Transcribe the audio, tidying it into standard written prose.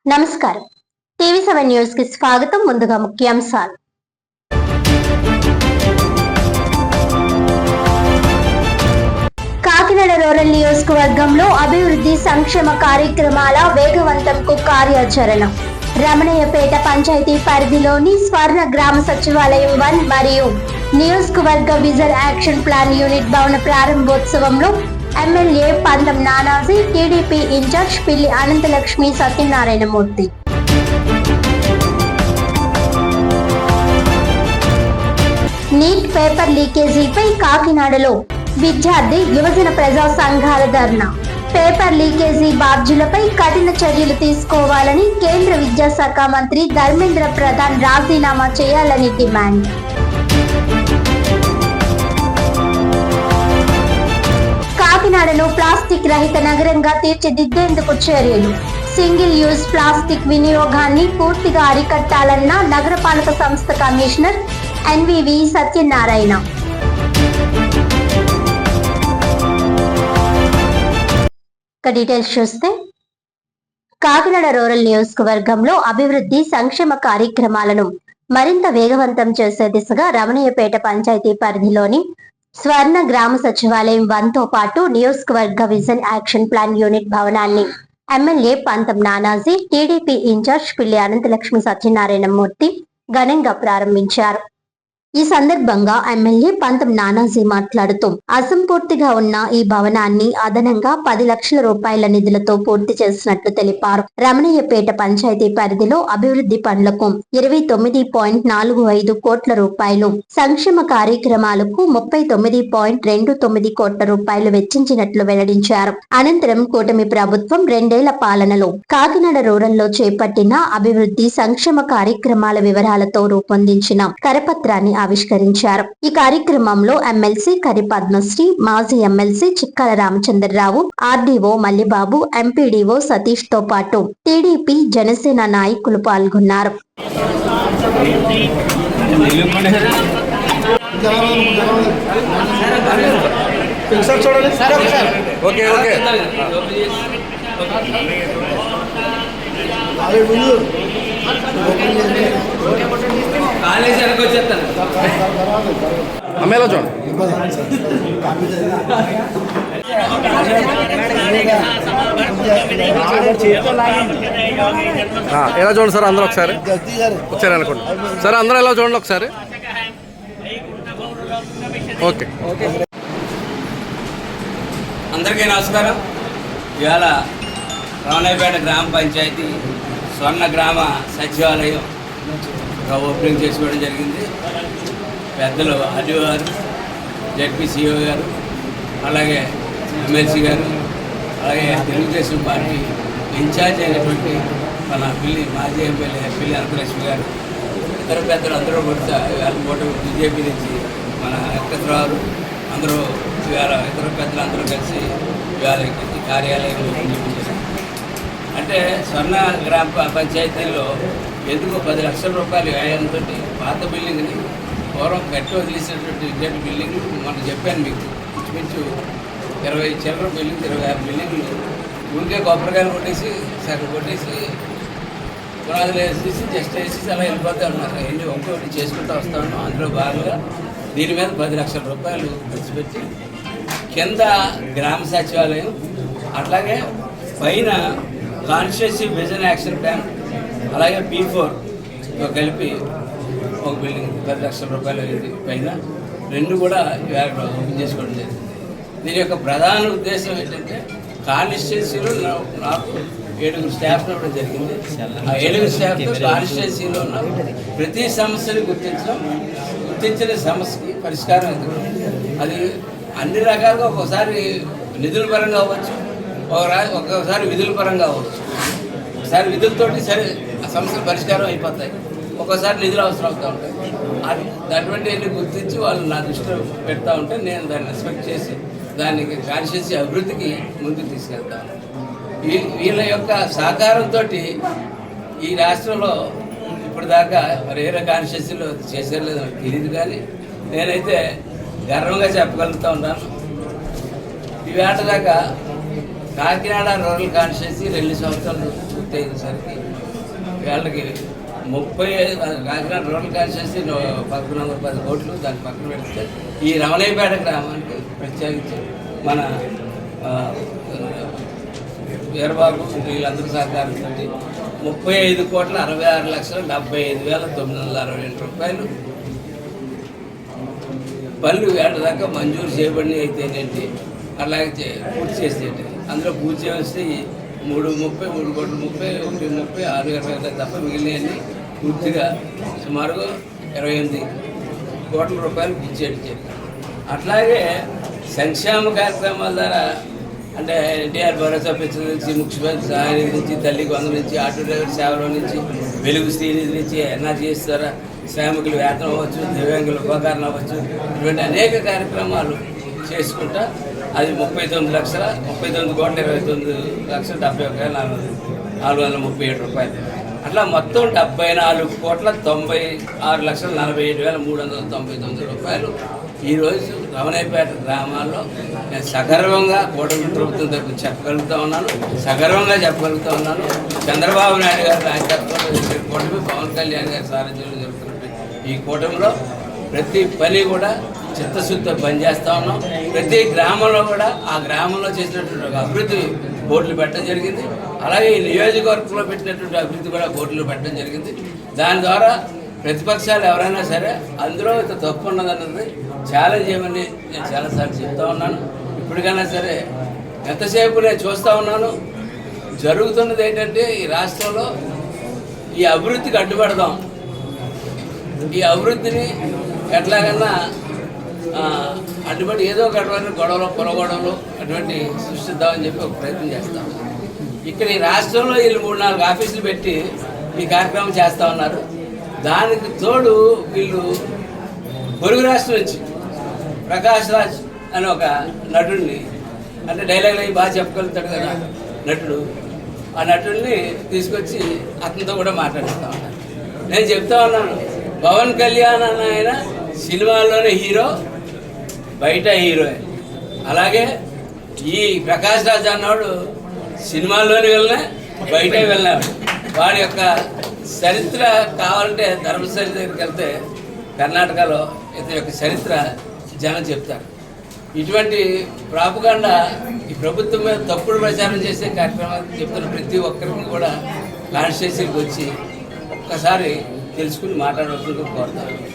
నమస్కారం. టీవీ7 న్యూస్ కి స్వాగతం. ముందుగా ముఖ్యాంశాలు. కాకినాడ రూరల్ నియోజకవర్గంలో అభివృద్ధి సంక్షేమ కార్యక్రమాల వేగవంతంకు కార్యాచరణ. రమణయ్యపేట పంచాయతీ పరిధిలోని స్వర్ణ గ్రామ సచివాలయం 1 మరియు నియోజకవర్గ విజన్ యాక్షన్ ప్లాన్ యూనిట్ భవన ప్రారంభోత్సవంలో ఎమ్మెల్యే పంతం నానాజీ, టీడీపీ ఇన్ఛార్జ్ పిల్లి అనంతలక్ష్మి సత్యనారాయణమూర్తి. నీట్ పేపర్ లీకేజీపై కాకినాడలో విద్యార్థి యువజన ప్రజా సంఘాల ధర్నా. పేపర్ లీకేజీ బాధ్యులపై కఠిన చర్యలు తీసుకోవాలని కేంద్ర విద్యాశాఖ మంత్రి ధర్మేంద్ర ప్రధాన్ రాజీనామా చేయాలని డిమాండ్. కాకినాడను ప్లాస్టిక్ రహిత నగరంగా తీర్చిదిద్దేందుకు చర్యలు. సింగిల్ యూజ్ ప్లాస్టిక్ వినియోగాన్ని పూర్తిగా అరికట్టాలన్న నగరపాలక సంస్థ కమిషనర్ ఎన్వివి సత్యనారాయణ. డీటెయిల్స్ చూస్తే, కాకినాడ రూరల్ నియోజకవర్గంలో అభివృద్ధి సంక్షేమ కార్యక్రమాలను మరింత వేగవంతం చేసే దిశగా రమణయ్యపేట పంచాయతీ పరిధిలోని స్వర్ణ గ్రామ సచివాలయం 1తో పాటు నియోజకవర్గ విజన్ యాక్షన్ ప్లాన్ యూనిట్ భవనాన్ని ఎమ్మెల్యే పంతం నానాజీ, టీడీపీ ఇన్ఛార్జ్ పిల్లి అనంతలక్ష్మి సత్యనారాయణమూర్తి ఘనంగా ప్రారంభించారు. ఈ సందర్భంగా ఎమ్మెల్యే పంతం నానాజీ మాట్లాడుతూ, అసంపూర్తిగా ఉన్న ఈ భవనాన్ని అదనంగా 10 లక్షల రూపాయల నిధులతో పూర్తి చేసినట్లు తెలిపారు. రమణయ్యపేట పంచాయతీ పరిధిలో అభివృద్ధి పనులకు 29.45 కోట్ల రూపాయలు, సంక్షేమ కార్యక్రమాలకు 39.29 కోట్ల రూపాయలు వెచ్చించినట్లు వెల్లడించారు. అనంతరం కూటమి ప్రభుత్వం 2 ఏళ్ల పాలనలో కాకినాడ రూరల్లో చేపట్టిన అభివృద్ధి సంక్షేమ కార్యక్రమాల వివరాలతో రూపొందించిన కరపత్రాన్ని ఆవిష్కరించారు. ఈ కార్యక్రమంలో ఎమ్మెల్సీ కరి పద్మశ్రీ, మాజీ MLC చిక్కల Ramachandra Rao, RDO Mallibabu, MPDO Satish తో పాటు టీడీపీ, జనసేన నాయకులు పాల్గొన్నారు. అమ్మేలా చూడండి. ఎలా చూడండి సార్, అందరూ ఒకసారి అనుకోండి సార్, అందరూ ఎలా చూడండి ఒకసారి. ఓకే, అందరికీ నమస్కారం. ఇవాళ రమణయ్యపేట గ్రామ పంచాయతీ స్వర్ణ గ్రామ సచివాలయం ఓపెనింగ్ చేసుకోవడం జరిగింది. పెద్దలు ఆర్డీఓ గారు, జెడ్పీసీఓ గారు, అలాగే ఎమ్మెల్సీ గారు, అలాగే తెలుగుదేశం పార్టీ ఇన్ఛార్జ్ అయినటువంటి మన మాజీ ఎమ్మెల్యే పిల్లి అనంతలక్ష్మి గారు, ఇతర పెద్దలు అందరూ కూడా ఇవాళ బీజేపీ నుంచి మన వెంకట్రావు అందరూ ఇవాళ ఇతర పెద్దలు అందరూ కలిసి ఇవాళ కార్యాలయంలో నిర్మించారు. అంటే స్వర్ణ గ్రామ పంచాయతీలో ఎందుకు 10 లక్షల రూపాయలు వ్యయంతో పాత బిల్డింగ్ని పూర్వం కట్టి వదిలేసినటువంటి విద్యార్థి బిల్డింగ్ మనం చెప్పాను మీకు, ఇంచుమించు 20 చిల్లర బిల్డింగ్, 25 బిల్డింగ్లు ఊరికే కొబ్బరికాయలు కొట్టేసి పునాదులు వేసేసి జస్ట్ వేసేసి అలా వెళ్ళిపోతూ ఉన్నారు. ఎన్ని ఒక్కొక్కటి చేసుకుంటూ వస్తూ ఉన్నాం. అందులో భాగంగా దీని మీద 10 లక్షల రూపాయలు ఖర్చు పెట్టి కింద గ్రామ సచివాలయం, అట్లాగే పైన కాన్స్టిట్యూన్సీ విజన్ యాక్షన్ ప్లాన్, అలాగే P4తో కలిపి ఒక బిల్డింగ్ 10 లక్షల రూపాయలు అయింది. పైన 2 కూడా ఓపెన్ చేసుకోవడం జరిగింది. దీని యొక్క ప్రధాన ఉద్దేశం ఏంటంటే, కాన్స్టిట్యున్సీలో నాకు 7 స్టాఫ్ ఇవ్వడం జరిగింది. ఆ 7 స్టాఫ్తో కాన్స్టిట్యున్సీలో ఉన్న ప్రతి సమస్యని గుర్తించిన సమస్యకి పరిష్కారం ఎందుకు, అది అన్ని రకాలుగా ఒక్కోసారి నిధుల పరంగా అవ్వచ్చు, ఒక్కొక్కసారి విధుల పరంగా అవ్వచ్చు. ఒకసారి విధులతోటి సరే ఆ సమస్యలు పరిష్కారం అయిపోతాయి, ఒక్కోసారి నిధులు అవసరం అవుతూ ఉంటాయి. అటువంటి గుర్తించి వాళ్ళు నా దృష్టిలో పెడతా ఉంటే నేను దాన్ని రెస్పెక్ట్ చేసి దానికి కాన్స్టిట్యున్సీ అభివృద్ధికి ముందుకు తీసుకెళ్తాను. వీళ్ళ యొక్క సహకారంతో ఈ రాష్ట్రంలో ఇప్పటిదాకా మరి ఏ కాన్స్టిట్యున్సీలో చేసేది లేదు నాకు తెలియదు, కానీ నేనైతే గర్వంగా చెప్పగలుగుతూ ఉన్నాను. ఈ వేట దాకా కాకినాడ రూరల్ కాన్స్టిట్యున్సీ 2 సంవత్సరాలు పూర్తి అయ్యేసరికి వాళ్ళకి 35 కాకినాడ రూరల్ కాన్స్టిట్యూన్సీ 1110 కోట్లు దాని పక్కన పెడితే ఈ రమణయ్యపేట గ్రామానికి ప్రత్యేకించి మన వీరబాబు వీళ్ళందరూ సహకారంతో 35,66,75,962 రూపాయలు పనులు వేట దాకా మంజూరు చేయబడినవి అయితేనేంటి, అలాగే పూర్తి చేసేటి. అందులో పూర్తి చేస్తే 3,30, 3,30, 1,30, 6 తప్ప మిగిలినవన్నీ పూర్తిగా సుమారుగా 28 కోట్ల రూపాయలు ఇచ్చేటి. అట్లాగే సంక్షేమ కార్యక్రమాల ద్వారా అంటే ఎన్టీఆర్ భరోసా పెన్షన్ నుంచి, ముఖ్యమంత్రి సహాయ నిధి నుంచి, తల్లికి వందల నుంచి, ఆటో డ్రైవర్ సేవల నుంచి, వెలుగు శ్రీనిధి నుంచి, ఎన్ఆర్జీఎస్ ద్వారా శ్రామికులు వేతనం అవ్వచ్చు, దివ్యాంగుల ఉపకరణ అవ్వచ్చు, ఇటువంటి అనేక కార్యక్రమాలు చేసుకుంటా అది 39,29,29,70,437 రూపాయలు. అట్లా మొత్తం 74,96,47,399 రూపాయలు ఈరోజు రమణయ్యపేట గ్రామాల్లో నేను సగర్వంగా కూటమి ప్రభుత్వం తరఫున చెప్పగలుగుతా ఉన్నాను, సగర్వంగా చెప్పగలుగుతా ఉన్నాను. చంద్రబాబు నాయుడు గారి నాయకత్వంలో కూటమి, పవన్ కళ్యాణ్ గారి సారథ్యంలో జరుగుతున్న ఈ కూటమిలో ప్రతి పని కూడా చిత్తశుద్ధితో పనిచేస్తూ ఉన్నాం. ప్రతి గ్రామంలో కూడా ఆ గ్రామంలో చేసినటువంటి ఒక అభివృద్ధి బోర్డులు పెట్టడం జరిగింది. అలాగే ఈ నియోజకవర్గంలో పెట్టినటువంటి అభివృద్ధి కూడా బోర్డులు పెట్టడం జరిగింది. దాని ద్వారా ప్రతిపక్షాలు ఎవరైనా సరే అందులో తప్పు ఉన్నదన్నది ఛాలెంజ్ చేయమని నేను చాలాసార్లు చెప్తా ఉన్నాను. ఇప్పటికైనా సరే ఎంతసేపు నేను చూస్తూ ఉన్నాను. జరుగుతున్నది ఏంటంటే ఈ రాష్ట్రంలో ఈ అభివృద్ధికి అడ్డుపడదాం, ఈ అభివృద్ధిని ఎట్లాగన్నా అటువంటి ఏదో ఒక అటువంటి గొడవలు, పొరగొడవలు అటువంటి సృష్టిద్దామని చెప్పి ఒక ప్రయత్నం చేస్తాం. ఇక్కడ ఈ రాష్ట్రంలో వీళ్ళు 3-4 ఆఫీసులు పెట్టి ఈ కార్యక్రమం చేస్తూ ఉన్నారు. దానికి తోడు వీళ్ళు పొరుగు రాష్ట్రం నుంచి ప్రకాష్ రాజ్ అని ఒక నటుడిని, అంటే డైలాగులు అవి బాగా చెప్పగలుగుతాడు కదా నటుడు, ఆ నటుడిని తీసుకొచ్చి అతనితో కూడా మాట్లాడుతూ ఉన్నారు. నేను చెప్తా ఉన్నాను, పవన్ కళ్యాణ్ అన్న ఆయన సినిమాల్లోనే హీరో, బయట హీరోయే. అలాగే ఈ ప్రకాష్ రాజ్ అన్నవాడు సినిమాల్లోనే వెళ్ళినా బయట వెళ్ళినాడు. వాడి యొక్క చరిత్ర కావాలంటే ధర్మస్థలి దగ్గరికి వెళ్తే కర్ణాటకలో ఇతని యొక్క చరిత్ర జనం చెప్తారు. ఇటువంటి ప్రాపగాండా ఈ ప్రభుత్వం మీద తప్పుడు ప్రచారం చేసే కార్యక్రమాలు చెప్తున్న ప్రతి ఒక్కరికి కూడా కాన్స్టిట్యూన్సీకి వచ్చి ఒక్కసారి తెలుసుకుని మాట్లాడవలసిందిగా కోరుతాను.